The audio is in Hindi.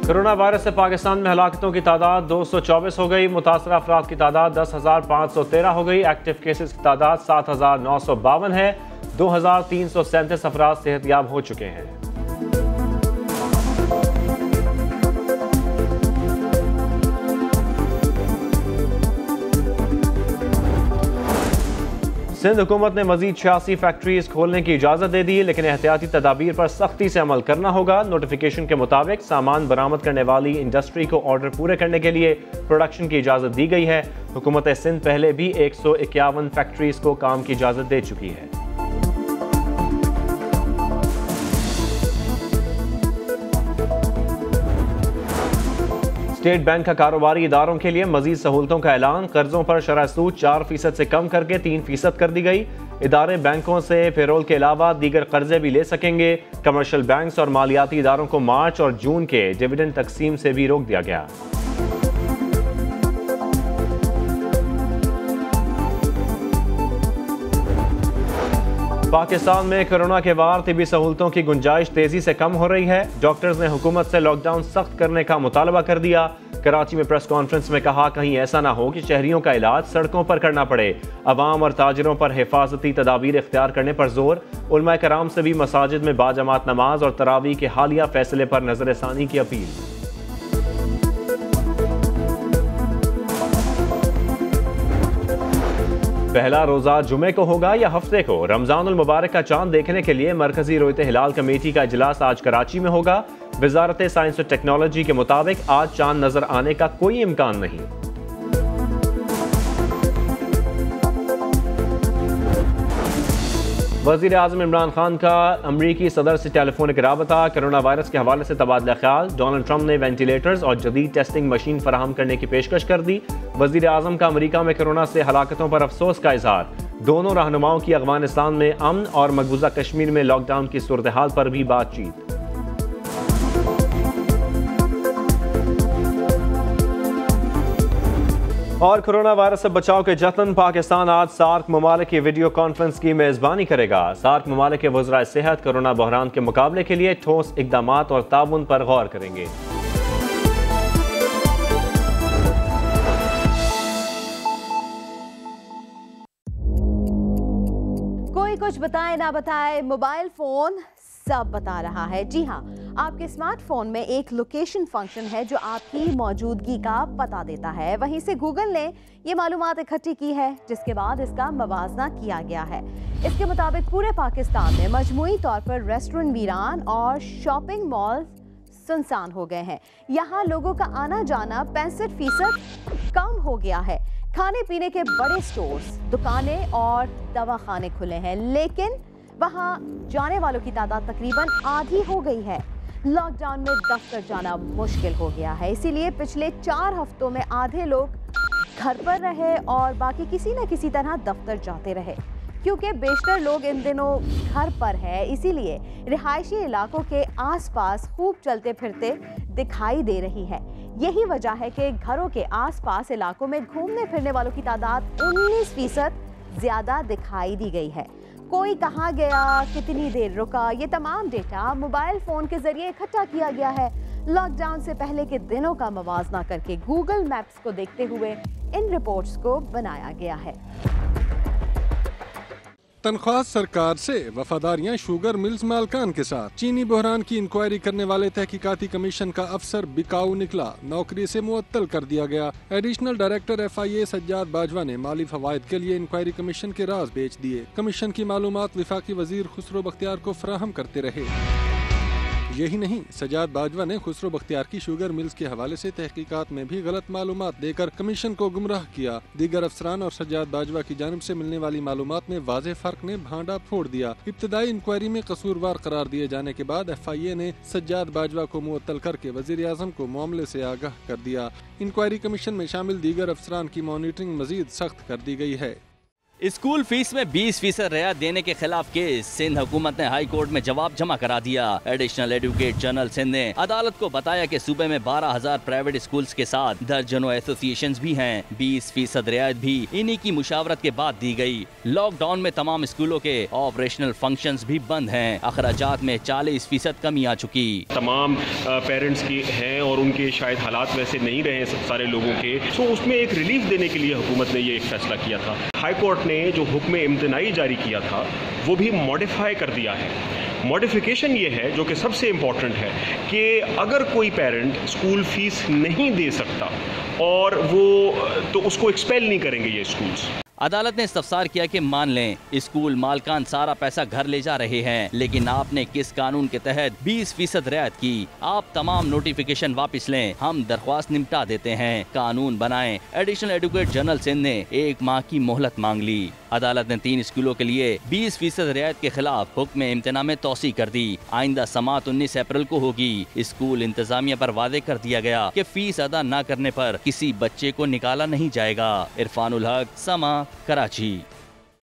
कोरोना वायरस से पाकिस्तान में हलाकतों की तादाद 224 हो गई। मुतासर अफराद की तादाद 10,513 हो गई। एक्टिव केसेस की तादाद 7,952 है। 2,337 अफराद सेहतयाब हो चुके हैं। सिंध हुकूमत ने मजीद 86 फैक्ट्रीज खोलने की इजाज़त दे दी, लेकिन एहतियाती तदाबीर पर सख्ती से अमल करना होगा। नोटिफिकेशन के मुताबिक सामान बरामद करने वाली इंडस्ट्री को ऑर्डर पूरे करने के लिए प्रोडक्शन की इजाज़त दी गई है। हुकूमत सिंध पहले भी 151 फैक्ट्रीज को काम की इजाज़त दे चुकी है। स्टेट बैंक का कारोबारी इदारों के लिए मजीद सहूलतों का ऐलान। कर्जों पर शरह सूद 4% से कम करके 3% कर दी गई। इदारे बैंकों से पेरोल के अलावा दीगर कर्जे भी ले सकेंगे। कमर्शियल बैंक्स और मालियाती इदारों को मार्च और जून के डिविडेंड तकसीम से भी रोक दिया गया। पाकिस्तान में कोरोना के वार तिबी सहूलतों की गुंजाइश तेजी से कम हो रही है। डॉक्टर्स ने हुकूमत से लॉकडाउन सख्त करने का मुतालबा कर दिया। कराची में प्रेस कॉन्फ्रेंस में कहा, कहीं ऐसा ना हो कि शहरियों का इलाज सड़कों पर करना पड़े। अवाम और ताजिरों पर हिफाजती तदाबीर इख्तियार करने पर जोर। उलमाए कराम से भी मसाजिद में बाजमात नमाज और तरावी के हालिया फैसले पर नजरसानी की अपील। पहला रोजा जुमे को होगा या हफ्ते को? रमजानुल मुबारक का चांद देखने के लिए मरकजी रोयत हिलाल कमेटी का इजलास आज कराची में होगा। वजारत साइंस और टेक्नोलॉजी के मुताबिक आज चांद नजर आने का कोई इम्कान नहीं। वज़ीर आज़म इमरान खान का अमरीकी सदर से टेलीफोनिक राबता। कोरोना वायरस के हवाले से तबादला ख्याल। डोनाल्ड ट्रंप ने वेंटिलेटर्स और जदीद टेस्टिंग मशीन फराहम करने की पेशकश कर दी। वज़ीर आज़म का अमरीका में कोरोना से हलाकतों पर अफसोस का इजहार। दोनों रहनुमाओं की अफगानिस्तान में अमन और मकबूजा कश्मीर में लॉकडाउन की सूरत हाल पर भी बातचीत। और कोरोना वायरस से बचाव के जतन। पाकिस्तान आज सार्क ममालिक की वीडियो कॉन्फ्रेंस की मेजबानी करेगा। सार्क ममालिक के वज़राए सेहत कोरोना बहरान के मुकाबले के लिए ठोस इक़दामात और ताउन पर गौर करेंगे। कोई कुछ बताए ना बताए, मोबाइल फोन सब बता रहा है। जी हाँ, आपके स्मार्टफोन में एक लोकेशन फंक्शन है जो आपकी मौजूदगी का पता देता है। वहीं से गूगल ने ये मालूमात इकट्ठी की है, जिसके बाद इसका मवाजना किया गया है। इसके मुताबिक पूरे पाकिस्तान में मजमूई तौर पर रेस्टोरेंट वीरान और शॉपिंग मॉल सुनसान हो गए हैं। यहाँ लोगों का आना जाना 65% कम हो गया है। खाने पीने के बड़े स्टोर्स, दुकानें और दवाखाने खुले हैं, लेकिन वहाँ जाने वालों की तादाद तकरीबन आधी हो गई है। लॉकडाउन में दफ्तर जाना मुश्किल हो गया है, इसीलिए पिछले 4 हफ्तों में आधे लोग घर पर रहे और बाकी किसी न किसी तरह दफ्तर जाते रहे। क्योंकि बेशतर लोग इन दिनों घर पर है, इसीलिए रिहायशी इलाकों के आसपास खूब चलते फिरते दिखाई दे रही है। यही वजह है कि घरों के आसपास इलाकों में घूमने फिरने वालों की तादाद 19% ज़्यादा दिखाई दी गई है। कोई कहाँ गया, कितनी देर रुका, ये तमाम डेटा मोबाइल फ़ोन के ज़रिए इकट्ठा किया गया है। लॉकडाउन से पहले के दिनों का मवाजना करके गूगल मैप्स को देखते हुए इन रिपोर्ट्स को बनाया गया है। तनख्वाह सरकार से, वफादारियां शुगर मिल्स मालकान के साथ। चीनी बहरान की इंक्वायरी करने वाले तहकीकाती कमीशन का अफसर बिकाऊ निकला, नौकरी से मुअत्तल कर दिया गया। Additional director FIA Sajjad Bajwa ने माली फवायद के लिए इंक्वायरी कमीशन के राज बेच दिए। कमीशन की मालूमात विफाकी वजीर खुसरो बख्तियार को फराहम करते रहे। यही नहीं, सज्जाद बाजवा ने खुसरो बख्तियार की शुगर मिल्स के हवाले से तहकीकात में भी गलत मालूमात देकर कमीशन को गुमराह किया। दीगर अफसरान और सज्जाद बाजवा की जानिब से मिलने वाली मालूमात में वाज़ेह फर्क ने भांडा फोड़ दिया। इब्तदाई इंक्वायरी में कसूरवार करार दिए जाने के बाद FIA ने सज्जाद बाजवा को मुअत्तल करके वज़ीर आज़म को मामले से आगाह कर दिया। इंक्वायरी कमीशन में शामिल दीगर अफसरान की मॉनिटरिंग मजीद सख्त कर दी गई है। स्कूल फीस में 20% रियायत देने के खिलाफ केस। सिंध हुकूमत ने हाई कोर्ट में जवाब जमा करा दिया। एडिशनल एडवोकेट जनरल सिंध ने अदालत को बताया कि सूबे में 12,000 प्राइवेट स्कूल्स के साथ दर्जनों एसोसिएशंस भी हैं। 20% रियायत भी इन्हीं की मुशावरत के बाद दी गई। लॉकडाउन में तमाम स्कूलों के ऑपरेशनल फंक्शंस भी बंद हैं। अखराजात में 40% कमी आ चुकी। तमाम पेरेंट्स की हैं और उनके शायद हालात वैसे नहीं रहे सारे लोगों के, तो उसमें एक रिलीफ देने के लिए हुकूमत ने ये एक फैसला किया था। हाई कोर्ट ने जो हुक्म इम्तनाई जारी किया था वो भी मॉडिफाई कर दिया है। मॉडिफिकेशन ये है जो कि सबसे इम्पॉर्टेंट है कि अगर कोई पेरेंट स्कूल फीस नहीं दे सकता और वो तो उसको एक्सपेल नहीं करेंगे ये स्कूल्स। अदालत ने इस्तफसार किया कि मान लें स्कूल मालकान सारा पैसा घर ले जा रहे हैं, लेकिन आपने किस कानून के तहत 20% रियायत की? आप तमाम नोटिफिकेशन वापस लें, हम दरख्वास्त निपटा देते हैं, कानून बनाएं। एडिशनल एडवोकेट जनरल सिंध ने 1 माह की मोहलत मांग ली। अदालत ने 3 स्कूलों के लिए 20% रियायत के खिलाफ हुक्म इम्तना में तोसी कर दी। आइंदा समाअत 19 अप्रैल को होगी। स्कूल इंतजामिया पर वादे कर दिया गया कि फीस अदा न करने पर किसी बच्चे को निकाला नहीं जाएगा। इरफानुल हक, समा, कराची।